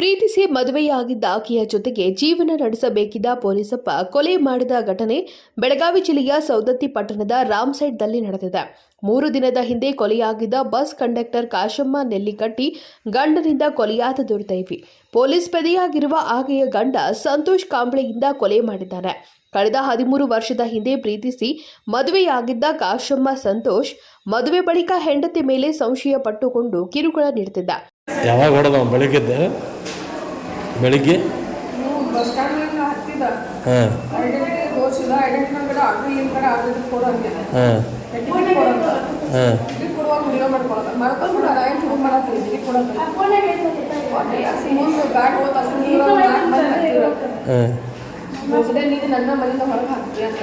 ಪ್ರೀತಿಸಿ ಮದುವೆಯಾಗಿದ್ದ ಆಕೆಯ ಜೊತೆಗೆ ಜೀವನ ನಡೆಸಬೇಕಿದ್ದ ಪೊಲೀಸಪ್ಪ ಕೊಲೆ ಮಾಡಿದ ಘಟನೆ ಬೆಳಗಾವಿ ಜಿಲ್ಲೆಯ ಸೌದತ್ತಿ ಪಟ್ಟಣದ ರಾಮ್ಸೈಡ್ದಲ್ಲಿ ನಡೆದಿದೆ. 3 ದಿನದ ಹಿಂದೆ ಕೊಲೆಯಾಗಿದ್ದ ಬಸ್ ಕಂಡಕ್ಟರ್ ಕಾಶಮ್ಮ ನೆಲ್ಲಿಕಟ್ಟಿ ಗಂಡನಿಂದ ಕೊಲೆಯಾದ ದುರ್ದೈವಿ. ಪೊಲೀಸ್ ಪೇದೆಯಾಗಿರುವ ಆಕೆಯ ಗಂಡ ಸಂತೋಷ್ ಕಾಂಬ್ಳೆಯಿಂದ ಕೊಲೆ ಮಾಡಿದ್ದಾನೆ. ಕಳೆದ 13 ವರ್ಷದ ಹಿಂದೆ ಪ್ರೀತಿಸಿ ಮದುವೆಯಾಗಿದ್ದ ಕಾಶಮ್ಮ ಸಂತೋಷ್ ಮದುವೆ ಬಳಿಕ ಹೆಂಡತಿ ಮೇಲೆ ಸಂಶಯ ಪಟ್ಟುಕೊಂಡು ಕಿರುಕುಳ ನೀಡುತ್ತಿದ್ದ. ಯಾವಾಗ ಹೊಡೆದ ಬೆಳಿಗ್ಗೆ ಬಸ್ ಸ್ಟ್ಯಾಂಡ್ ಹತ್ತಿದ ಹಾಂ ಐಡೆಂಟಿಟಿ ತೋರಿಸಿದ ಐಡೆಂಟಿಟಿ ಕಡೆ ಆಟೋ ಏನು ಕಡೆ ಆಟೋ ಕೊಡೋಂಗೆ ಹಾಂ ಟಿಕೆಟ್ ಕೊಡೋದು ಹಾಂ ಟಿಕೆಟ್ ಕೊಡುವಾಗ ವಿಡಿಯೋ ಮಾಡ್ಕೊಳ್ಳೋದು ಮಾಡ್ಕೊಂಡು ಏನು ಶುರು ಮಾಡತ್ತೀವಿ ಟಿಕೆಟ್ ಕೊಡೋದು ಮುಂದೆ ಗಾಡಿ ಹೋದ ಹಾಂ ಮುಗಿದೇ ನೀನು ನನ್ನ ಮನೆಯಿಂದ ಹೊರಗೆ ಹಾಕ್ತೀವಿ ಅಂತ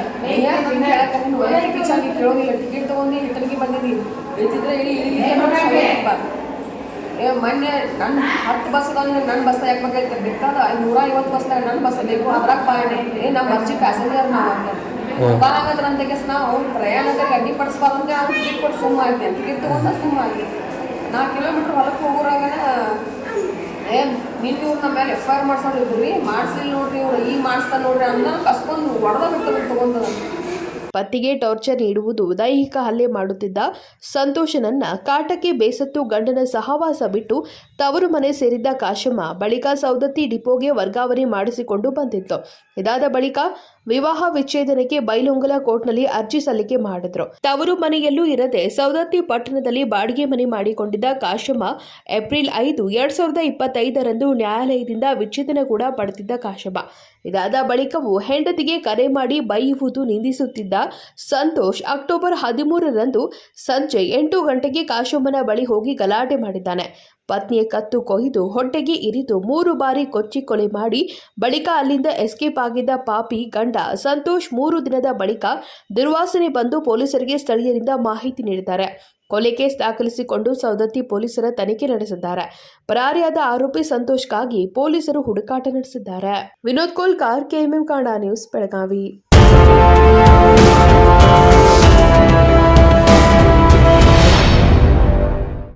ಹೇಳಕ್ಕೆ ಚೆನ್ನಾಗಿ ಕೇಳೋದಿಲ್ಲ. ಟಿಕೆಟ್ ತೊಗೊಂಡು ಇಟಲ್ಗೆ ಬಂದಿದ್ದೀನಿ ಇಳ್ತಿದ್ರೆ ಮೊನ್ನೆ ನನ್ನ 10 ಬಸ್ ಅದಾವ, ನನ್ನ ಬಸ್ ಯಾಕೆ ಬೇಕಾಯ್ತು ಬೇಕಾದ 150 ಬಸ್ನಾಗ ನನ್ನ ಬಸ್ ಬೇಕು, ಅದ್ರಾಗ ಪಾಯಣೆ ನಮ್ಮ ಅರ್ಜಿ ಪ್ಯಾಸೆಂಜರ್ ನಾವು ಅಂತ ಬಾಗದ್ರಂತೆ ನಾವು ಅವ್ನು ಪ್ರಯಾಣಕ್ಕೆ ಅಡ್ಡಿ ಪಡಿಸ್ಬಾರ್ದಂತೆ ಅವ್ನು ಟಿಕೆಟ್ ಕೊಟ್ಟು ಸುಮ್ಮ ಆಗಿ ಟಿಕೆಟ್ ತೊಗೊಂಡ ಸುಮ್ಮ ಆಗಿ 4 ಕಿಲೋಮೀಟ್ರ್ ಹೊಲಕ್ಕೆ ಹೋಗೋರಾಗನ ನಿನ್ನ ಇವ್ರು ನಮ್ಮ ಮೇಲೆ FIR ಮಾಡ್ಸೋದಿದ್ರಿ, ಮಾಡಿಸ್ಲಿಲ್ಲ ನೋಡ್ರಿ ಇವ್ರು ಈಗ ಮಾಡಿಸ್ತಾ ನೋಡ್ರಿ ಅನ್ನೋ ಕಸ್ಕೊಂಡು ಹೊಡೆದ ಬಿಟ್ಟು ತೊಗೊಂತದ. ಪತಿಗೆ ಟಾರ್ಚರ್ ನೀಡುವುದು, ದೈಹಿಕ ಹಲ್ಲೆ ಮಾಡುತ್ತಿದ್ದ ಸಂತೋಷನನ್ನ ಕಾಟಕ್ಕೆ ಬೇಸತ್ತು ಗಂಡನ ಸಹವಾಸ ಬಿಟ್ಟು ತವರು ಮನೆ ಸೇರಿದ್ದ ಕಾಶಮ್ಮ ಬಳಿಕ ಸೌದತ್ತಿ ಡಿಪೋಗೆ ವರ್ಗಾವಣೆ ಮಾಡಿಸಿಕೊಂಡು ಬಂದಿತ್ತು. ಇದಾದ ಬಳಿಕ ವಿವಾಹ ವಿಚ್ಛೇದನಕ್ಕೆ ಬೈಲೊಂಗಲ ಕೋರ್ಟ್ನಲ್ಲಿ ಅರ್ಜಿ ಸಲ್ಲಿಕೆ ಮಾಡಿದ್ರು. ತವರು ಮನೆಯಲ್ಲೂ ಇರದೆ ಸೌದತ್ತಿ ಪಟ್ಟಣದಲ್ಲಿ ಬಾಡಿಗೆ ಮನೆ ಮಾಡಿಕೊಂಡಿದ್ದ ಕಾಶಮ್ಮ ಏಪ್ರಿಲ್ 5, 2025ರಂದು ನ್ಯಾಯಾಲಯದಿಂದ ವಿಚ್ಛೇದನ ಕೂಡ ಪಡೆದಿದ್ದ ಕಾಶಮ್ಮ. ಇದಾದ ಬಳಿಕವೂ ಹೆಂಡತಿಗೆ ಕರೆ ಮಾಡಿ ಬೈಯುವುದು ನಿಂದಿಸುತ್ತಿದ್ದ ಸಂತೋಷ್ ಅಕ್ಟೋಬರ್ 13ರಂದು ಸಂಜೆ 8 ಗಂಟೆಗೆ ಕಾಶಮ್ಮನ ಬಳಿ ಹೋಗಿ ಗಲಾಟೆ ಮಾಡಿದ್ದಾನೆ. ಪತ್ನಿಯ ಕತ್ತು ಕೊಯ್ದು ಹೊಟ್ಟೆಗೆ ಇರಿದು 3 ಬಾರಿ ಕೊಚ್ಚಿ ಕೊಲೆ ಮಾಡಿ ಬಳಿಕ ಅಲ್ಲಿಂದ ಎಸ್ಕೇಪ್ ಆಗಿದ್ದ ಪಾಪಿ ಗಂಡ ಸಂತೋಷ್ 3 ದಿನದ ಬಳಿಕ ದುರ್ವಾಸನೆ ಬಂದು ಪೊಲೀಸರಿಗೆ ಸ್ಥಳೀಯರಿಂದ ಮಾಹಿತಿ ನೀಡಿದ್ದಾರೆ. ಕೊಲೆ ಕೇಸ್ ದಾಖಲಿಸಿಕೊಂಡು ಸೌದತ್ತಿ ಪೊಲೀಸರ ತನಿಖೆ ನಡೆಸಿದ್ದಾರೆ. ಪರಾರಿಯಾದ ಆರೋಪಿ ಸಂತೋಷ್ಗಾಗಿ ಪೊಲೀಸರು ಹುಡುಕಾಟ ನಡೆಸಿದ್ದಾರೆ. Vinod Kolkar, KMM Kannada news, Belagavi.